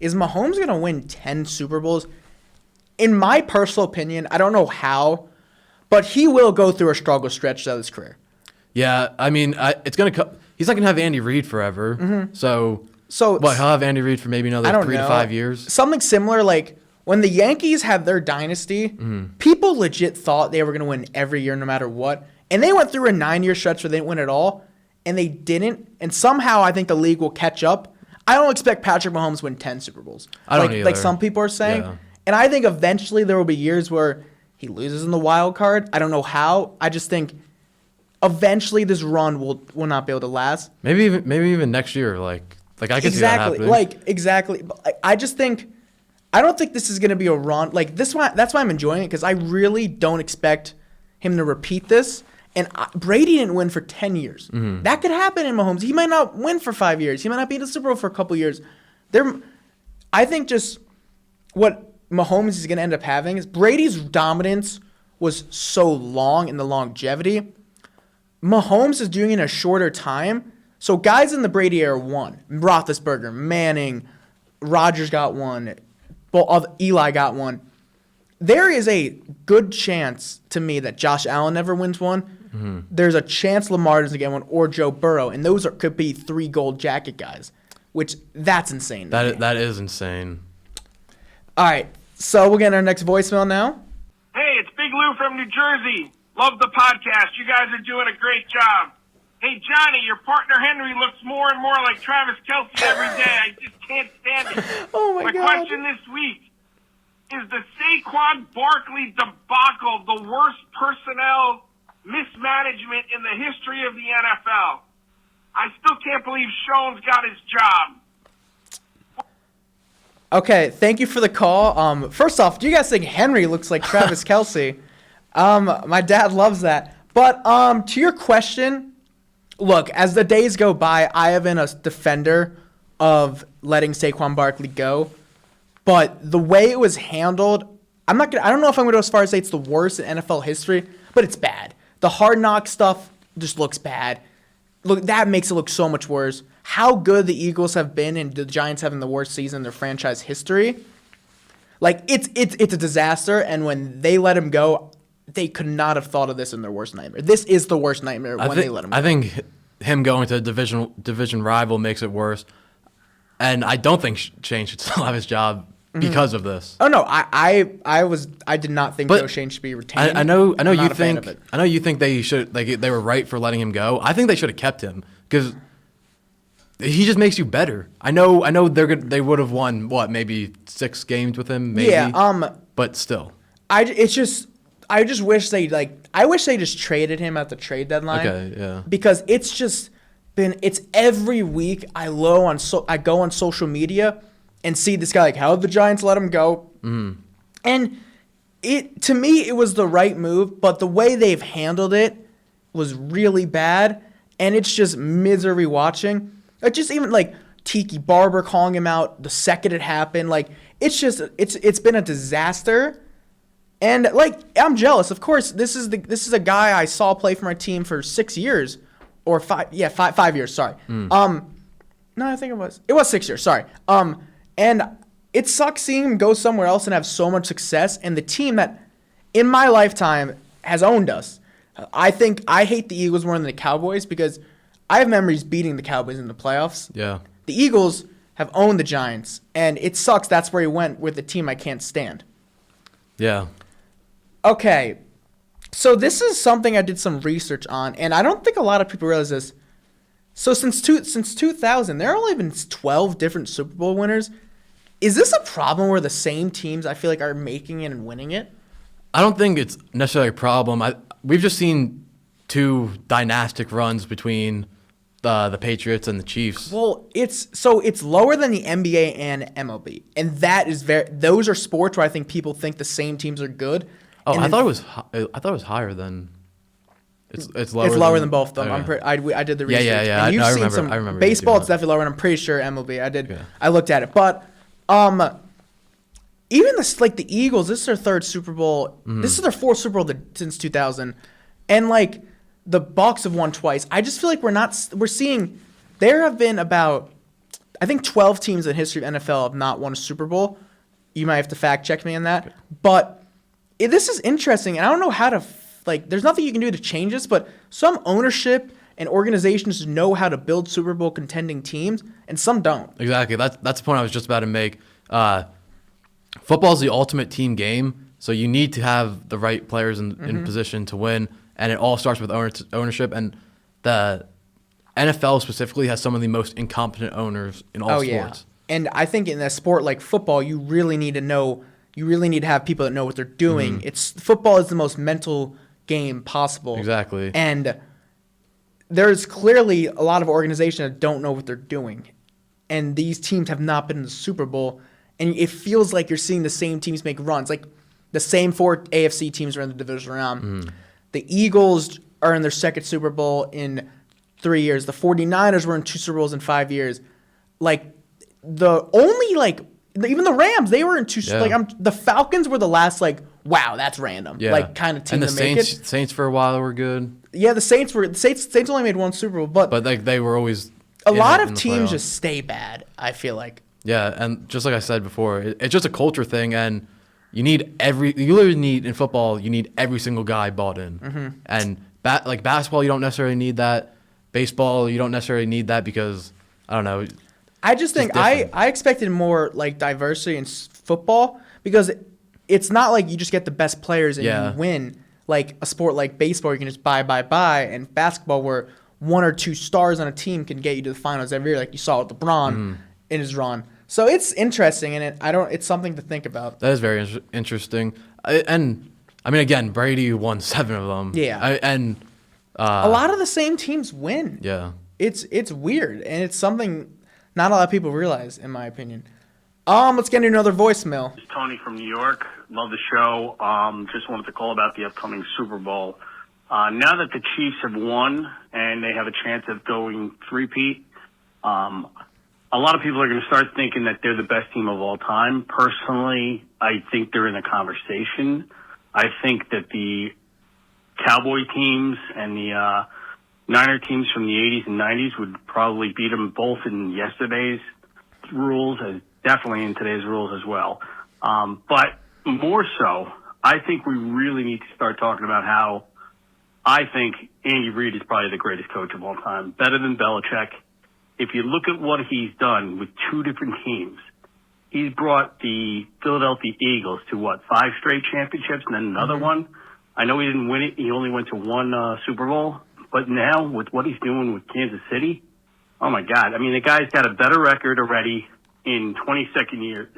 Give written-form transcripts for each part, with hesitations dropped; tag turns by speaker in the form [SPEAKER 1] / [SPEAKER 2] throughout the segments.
[SPEAKER 1] is Mahomes going to win 10 Super Bowls? In my personal opinion, I don't know how, but he will go through a struggle stretch of his career.
[SPEAKER 2] Yeah, I mean, it's going to he's not going to have Andy Reid forever.
[SPEAKER 1] Mm-hmm.
[SPEAKER 2] So what, he'll have Andy Reid for maybe another 3 to 5 years?
[SPEAKER 1] Something similar, like when the Yankees had their dynasty, people legit thought they were going to win every year no matter what. And they went through a 9-year stretch where they didn't win at all, and they didn't. And somehow I think the league will catch up. I don't expect Patrick Mahomes to win 10 Super Bowls.
[SPEAKER 2] I don't either.
[SPEAKER 1] Like some people are saying.
[SPEAKER 2] Yeah.
[SPEAKER 1] And I think eventually there will be years where he loses in the wild card. I don't know how. I just think eventually this run will not be able to last.
[SPEAKER 2] Maybe even next year. Like I could see that happening.
[SPEAKER 1] Exactly. But I just think I don't think this is going to be a run. Like that's why I'm enjoying it, because I really don't expect him to repeat this. And Brady didn't win for 10 years. Mm-hmm. That could happen in Mahomes. He might not win for 5 years. He might not be in the Super Bowl for a couple years. I think just what Mahomes is going to end up having is Brady's dominance was so long in the longevity. Mahomes is doing it in a shorter time. So guys in the Brady era won. Roethlisberger, Manning, Rodgers got one. Eli got one. There is a good chance to me that Josh Allen never wins one. Mm-hmm. There's a chance Lamar doesn't get one, or Joe Burrow, and those could be 3 gold jacket guys, which that's insane.
[SPEAKER 2] That is insane.
[SPEAKER 1] All right, so we'll get our next voicemail now.
[SPEAKER 3] Hey, it's Big Lou from New Jersey. Love the podcast. You guys are doing a great job. Hey, Johnny, your partner Henry looks more and more like Travis Kelce every day. I just can't stand it.
[SPEAKER 1] Oh, my God.
[SPEAKER 3] My question this week. Is the Saquon Barkley debacle the worst personnel mismanagement in the history of the NFL? I still can't believe Schoen's got his job.
[SPEAKER 1] Okay, thank you for the call. First off, do you guys think Henry looks like Travis Kelce? My dad loves that. But to your question, look, as the days go by, I have been a defender of letting Saquon Barkley go. But the way it was handled, I don't know if I'm going to go as far as say it's the worst in NFL history, but it's bad. The hard knock stuff just looks bad. Look, that makes it look so much worse. How good the Eagles have been and the Giants having the worst season in their franchise history. Like, it's a disaster, and when they let him go, they could not have thought of this in their worst nightmare. This is the worst nightmare they let him go.
[SPEAKER 2] I think him going to a division rival makes it worse. And I don't think Shane should still have his job because of this.
[SPEAKER 1] Oh no, I did not think Joe Shane should be retained.
[SPEAKER 2] I know you think they should, like, they were right for letting him go. I think they should have kept him because he just makes you better. I know they would have won maybe 6 games with him, maybe.
[SPEAKER 1] Yeah.
[SPEAKER 2] But still,
[SPEAKER 1] I just wish they just traded him at the trade deadline.
[SPEAKER 2] Okay, yeah.
[SPEAKER 1] Because it's every week I go on social media and see this guy like, how did the Giants let him go? Mm. And to me it was the right move, but the way they've handled it was really bad, and it's just misery watching. Like, just even like Tiki Barber calling him out the second it happened, like it's been a disaster. And like, I'm jealous. Of course, this is a guy I saw play for my team for 6 years. Or 5 years, sorry. No, I think it was 6 years, sorry. And it sucks seeing him go somewhere else and have so much success, and the team that, in my lifetime, has owned us. I think I hate the Eagles more than the Cowboys because I have memories beating the Cowboys in the playoffs.
[SPEAKER 2] Yeah.
[SPEAKER 1] The Eagles have owned the Giants, and it sucks that's where he went with the team I can't stand.
[SPEAKER 2] Yeah.
[SPEAKER 1] Okay. So this is something I did some research on, and I don't think a lot of people realize this. So since 2000, there have only been 12 different Super Bowl winners. Is this a problem where the same teams, I feel like, are making it and winning it?
[SPEAKER 2] I don't think it's necessarily a problem. We've just seen 2 dynastic runs between the Patriots and the Chiefs.
[SPEAKER 1] Well, it's lower than the NBA and MLB, and that is those are sports where I think people think the same teams are good.
[SPEAKER 2] Oh, I thought it was higher than. It's lower.
[SPEAKER 1] It's lower than both of them.
[SPEAKER 2] Okay.
[SPEAKER 1] I did the research.
[SPEAKER 2] Yeah.
[SPEAKER 1] And
[SPEAKER 2] I remember.
[SPEAKER 1] Baseball, it's definitely lower, and I'm pretty sure MLB. I did. Okay. I looked at it, but even the Eagles, this is their 3rd Super Bowl. Mm-hmm. This is their 4th Super Bowl since 2000, and like the Bucs have won twice. I just feel like we're seeing. There have been about, I think 12 teams in the history of NFL have not won a Super Bowl. You might have to fact check me on that. But this is interesting, and I don't know how to, there's nothing you can do to change this, but some ownership and organizations know how to build Super Bowl contending teams, and some don't.
[SPEAKER 2] Exactly. That's the point I was just about to make. Football is the ultimate team game, so you need to have the right players in position to win, and it all starts with ownership. And the NFL specifically has some of the most incompetent owners in all sports.
[SPEAKER 1] And I think in a sport like football, you really need to have people that know what they're doing. Football is the most mental game possible.
[SPEAKER 2] Exactly.
[SPEAKER 1] And there's clearly a lot of organizations that don't know what they're doing. And these teams have not been in the Super Bowl. And it feels like you're seeing the same teams make runs. Like the same 4 AFC teams are in the divisional round. The Eagles are in their second Super Bowl in 3 years. The 49ers were in 2 Super Bowls in 5 years. Even the Rams, they were in 2.
[SPEAKER 2] Yeah.
[SPEAKER 1] The Falcons were the last, wow, that's random.
[SPEAKER 2] Yeah.
[SPEAKER 1] Kind of team
[SPEAKER 2] and
[SPEAKER 1] to
[SPEAKER 2] the
[SPEAKER 1] make it.
[SPEAKER 2] Saints for a while were good.
[SPEAKER 1] Yeah, the Saints only made 1 Super Bowl, but
[SPEAKER 2] they were always
[SPEAKER 1] a lot of
[SPEAKER 2] in the
[SPEAKER 1] teams
[SPEAKER 2] playoffs.
[SPEAKER 1] just stay bad, I feel like.
[SPEAKER 2] Yeah, and just like I said before, it's just a culture thing, and you literally need in football, you need every single guy bought in. And basketball, you don't necessarily need that. Baseball, you don't necessarily need that because I don't know.
[SPEAKER 1] I just think I expected more diversity in football because it's not like you just get the best players and you win. Like a sport like baseball, you can just buy, and basketball where 1 or 2 stars on a team can get you to the finals every year, like you saw with LeBron in his run. So it's interesting, and it's something to think about.
[SPEAKER 2] That is very interesting. Again, Brady won 7 of them.
[SPEAKER 1] Yeah. A lot of the same teams win.
[SPEAKER 2] Yeah.
[SPEAKER 1] It's weird, and it's something not a lot of people realize, in my opinion. Let's get into another voicemail.
[SPEAKER 4] It's Tony from New York. Love the show. Just wanted to call about the upcoming Super Bowl. Now that the Chiefs have won and they have a chance of going three-peat, a lot of people are going to start thinking that they're the best team of all time. Personally, I think they're in a conversation. I think that the Cowboy teams and the Niner teams from the 80s and 90s would probably beat them both in yesterday's rules, as definitely in today's rules as well. But more so, I think we really need to start talking about how I think Andy Reid is probably the greatest coach of all time, better than Belichick. If you look at what he's done with 2 different teams, he's brought the Philadelphia Eagles to 5 straight championships and then another one. I know he didn't win it. He only went to 1 Super Bowl. But now with what he's doing with Kansas City, oh my God. I mean, the guy's got a better record already in 26 years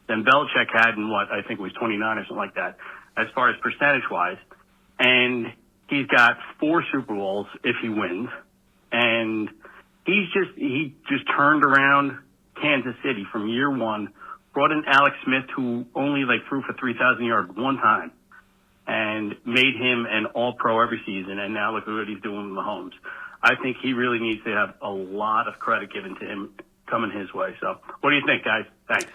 [SPEAKER 4] than Belichick had in I think it was 29 or something like that, as far as percentage-wise. And he's got 4 Super Bowls if he wins. And he just turned around Kansas City from year 1, brought in Alex Smith, who only threw for 3,000 yards 1 time, and made him an all-pro every season. And now look at what he's doing with Mahomes. I think he really needs to have a lot of credit given to him coming his way. So what do you think, guys? Thanks.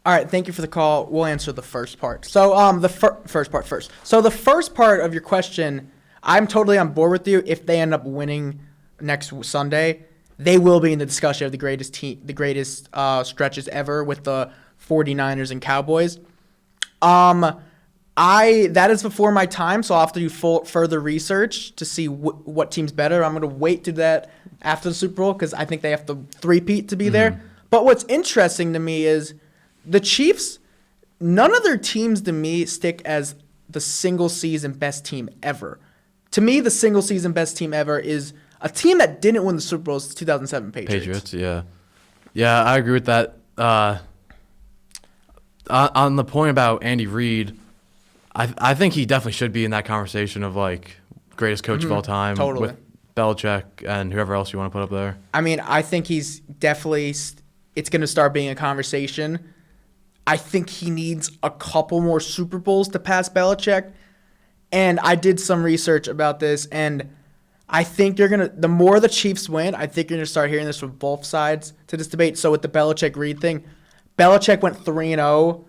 [SPEAKER 1] All right, thank you for the call. We'll answer the first part. So the first part first. So the first part of your question, I'm totally on board with you. If they end up winning next Sunday, they will be in the discussion of the greatest stretches ever with the 49ers and Cowboys. That is before my time, so I'll have to do further research to see what team's better. I'm going to wait to that after the Super Bowl because I think they have to three-peat to be there. But what's interesting to me is the Chiefs, none of their teams to me stick as the single-season best team ever. To me, the single-season best team ever is a team that didn't win the Super Bowl is the 2007 Patriots.
[SPEAKER 2] Yeah. Yeah, I agree with that. On the point about Andy Reid, I think he definitely should be in that conversation of greatest coach of all time with Belichick and whoever else you want to put up there.
[SPEAKER 1] I mean, I think he's definitely it's going to start being a conversation. I think he needs a couple more Super Bowls to pass Belichick. And I did some research about this, and I think the more the Chiefs win, I think you're going to start hearing this from both sides to this debate. So with the Belichick-Reid thing, Belichick went 3-0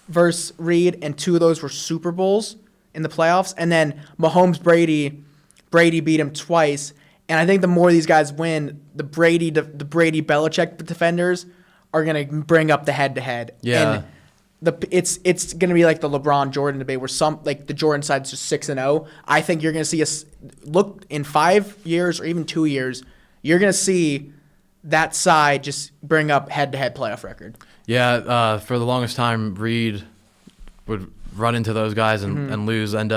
[SPEAKER 1] versus Reid, and 2 of those were Super Bowls in the playoffs. And then Mahomes-Brady beat him twice. And I think the more these guys win, the Brady Belichick defenders are gonna bring up the head-to-head.
[SPEAKER 2] Yeah.
[SPEAKER 1] And it's gonna be like the LeBron Jordan debate where the Jordan side's just 6-0. I think you're gonna see us look in 5 years or even 2 years. You're gonna see that side just bring up head-to-head playoff record.
[SPEAKER 2] Yeah, for the longest time, Reid would run into those guys and lose, and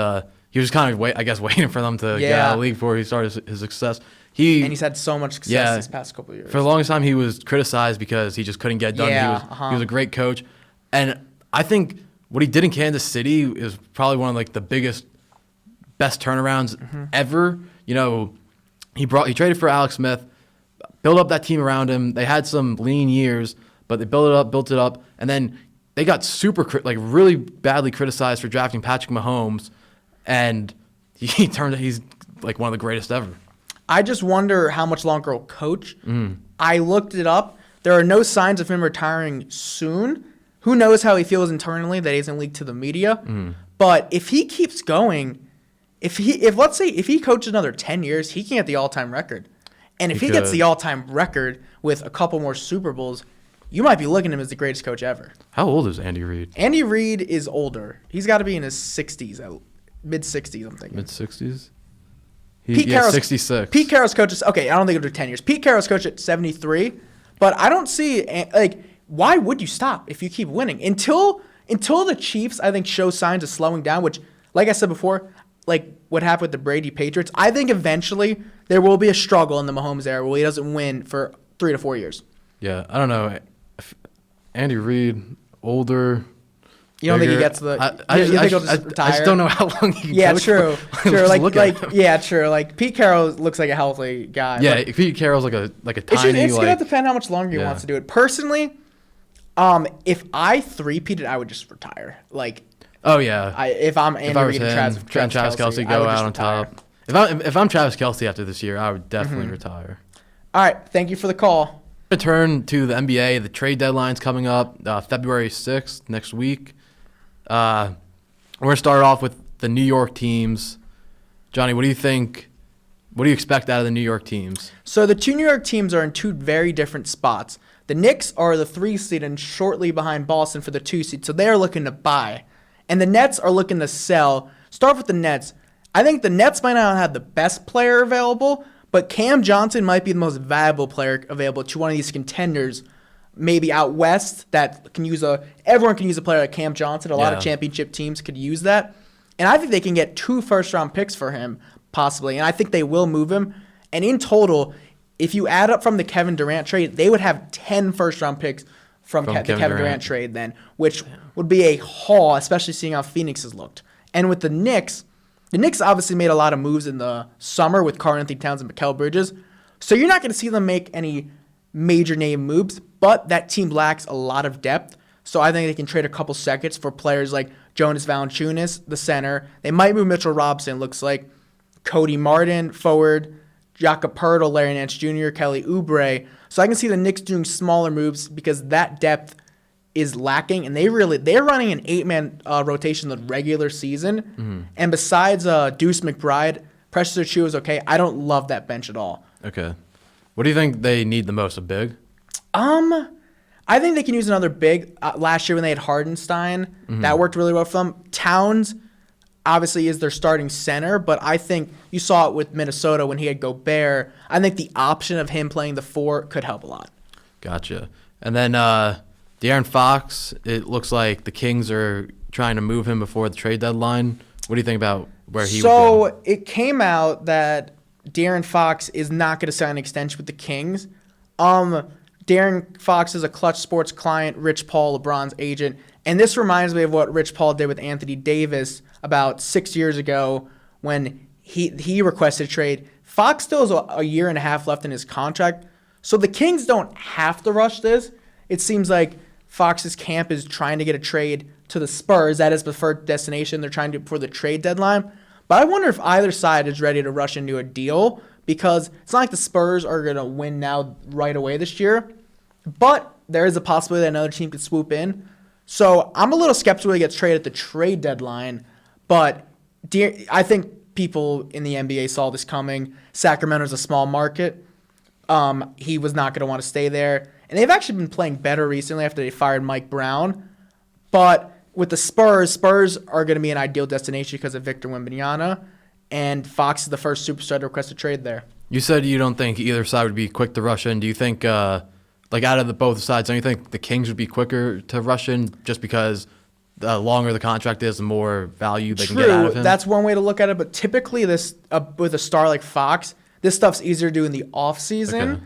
[SPEAKER 2] he was kind of waiting for them to get out of the league before he started his success.
[SPEAKER 1] And he's had so much success this past couple of years.
[SPEAKER 2] For the longest time, he was criticized because he just couldn't get done. He was a great coach, and I think what he did in Kansas City is probably one of like the best turnarounds ever. You know, he traded for Alex Smith, built up that team around him. They had some lean years, but they built it up, and then they got really badly criticized for drafting Patrick Mahomes, and he's like one of the greatest ever.
[SPEAKER 1] I just wonder how much longer he'll coach. I looked it up. There are no signs of him retiring soon. Who knows how he feels internally that he hasn't leaked to the media. But if he keeps going, if he coaches another 10 years, he can get the all-time record. And if he gets the all-time record with a couple more Super Bowls, you might be looking at him as the greatest coach ever.
[SPEAKER 2] How old is Andy Reid?
[SPEAKER 1] Andy Reid is older. He's got to be in his 60s, mid-60s, I'm thinking.
[SPEAKER 2] Mid-60s?
[SPEAKER 1] Pete Carroll's
[SPEAKER 2] 66.
[SPEAKER 1] Pete Carroll's coach I don't think it'll do 10 years. Pete Carroll's coach at 73, but I don't see, why would you stop if you keep winning? Until the Chiefs, I think, show signs of slowing down, which, like I said before, like what happened with the Brady Patriots, I think eventually there will be a struggle in the Mahomes era where he doesn't win for 3 to 4 years.
[SPEAKER 2] Yeah, I don't know. Andy Reid, older.
[SPEAKER 1] You don't think he gets the? You think he'll just retire?
[SPEAKER 2] I just don't know how long he.
[SPEAKER 1] Yeah,
[SPEAKER 2] gets
[SPEAKER 1] true.
[SPEAKER 2] True.
[SPEAKER 1] Like Pete Carroll looks like a healthy guy.
[SPEAKER 2] Yeah, Pete Carroll's like a tiny.
[SPEAKER 1] It's gonna depend how much longer he wants to do it. Personally, if I three-peated, I would just retire. Like.
[SPEAKER 2] Oh yeah.
[SPEAKER 1] If I'm Andy Reid and
[SPEAKER 2] Travis Kelce go out on top. If I'm Travis Kelce after this year, I would definitely retire.
[SPEAKER 1] All right, thank you for the call.
[SPEAKER 2] Return to the NBA. The trade deadline's coming up February 6th next week. We're gonna start off with the New York teams. Johnny, what do you think? What do you expect out of the New York teams?
[SPEAKER 1] So the two New York teams are in two very different spots. The Knicks are the 3 seed and shortly behind Boston for the 2 seed, so they are looking to buy. And the Nets are looking to sell. Start with the Nets. I think the Nets might not have the best player available, but Cam Johnson might be the most valuable player available to one of these contenders, maybe out west, that can use everyone can use a player like Cam Johnson. A lot of championship teams could use that. And I think they can get 2 first-round picks for him, possibly. And I think they will move him. And in total, if you add up from the Kevin Durant trade, they would have 10 first-round picks from the Kevin Durant trade then, which would be a haul, especially seeing how Phoenix has looked. And with the Knicks obviously made a lot of moves in the summer with Karl-Anthony Towns and Mikal Bridges. So you're not going to see them make any major name moves, but that team lacks a lot of depth. So I think they can trade a couple seconds for players like Jonas Valanciunas, the center. They might move Mitchell Robinson, looks like. Cody Martin, forward. Jakob Poeltl, Larry Nance Jr., Kelly Oubre. So I can see the Knicks doing smaller moves because that depth is lacking, and they're running an 8-man rotation the regular season. Mm-hmm. And besides Deuce McBride, Precious Achiuwa is okay. I don't love that bench at all.
[SPEAKER 2] Okay. What do you think they need the most? A big?
[SPEAKER 1] I think they can use another big. Last year when they had Hardenstein, that worked really well for them. Towns obviously is their starting center, but I think you saw it with Minnesota when he had Gobert. I think the option of him playing the 4 could help a lot. Gotcha.
[SPEAKER 2] And then De'Aaron Fox, it looks like the Kings are trying to move him before the trade deadline. What do you think about where he would go?
[SPEAKER 1] So it came out that De'Aaron Fox is not going to sign an extension with the Kings. De'Aaron Fox is a Clutch Sports client, Rich Paul, LeBron's agent. And this reminds me of what Rich Paul did with Anthony Davis about 6 years ago when he requested a trade. Fox still has a year and a half left in his contract. So the Kings don't have to rush this. It seems like Fox's camp is trying to get a trade to the Spurs. That is the preferred destination they're trying to do before the trade deadline. But I wonder if either side is ready to rush into a deal because it's not like the Spurs are going to win now right away this year. But there is a possibility that another team could swoop in. So I'm a little skeptical he gets traded at the trade deadline. But I think people in the NBA saw this coming. Sacramento's a small market. He was not going to want to stay there. And they've actually been playing better recently after they fired Mike Brown. But with the Spurs are going to be an ideal destination because of Victor Wembanyama. And Fox is the first superstar to request a trade there.
[SPEAKER 2] You said you don't think either side would be quick to rush in. Do you think, out of the both sides, don't you think the Kings would be quicker to rush in just because the longer the contract is, the more value they can get out of him?
[SPEAKER 1] That's one way to look at it. But typically, this with a star like Fox, this stuff's easier to do in the off season.
[SPEAKER 2] Okay.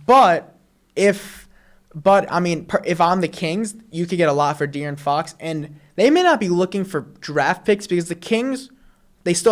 [SPEAKER 1] But if I'm the Kings, you could get a lot for De'Aaron Fox, and they may not be looking for draft picks because the Kings, they still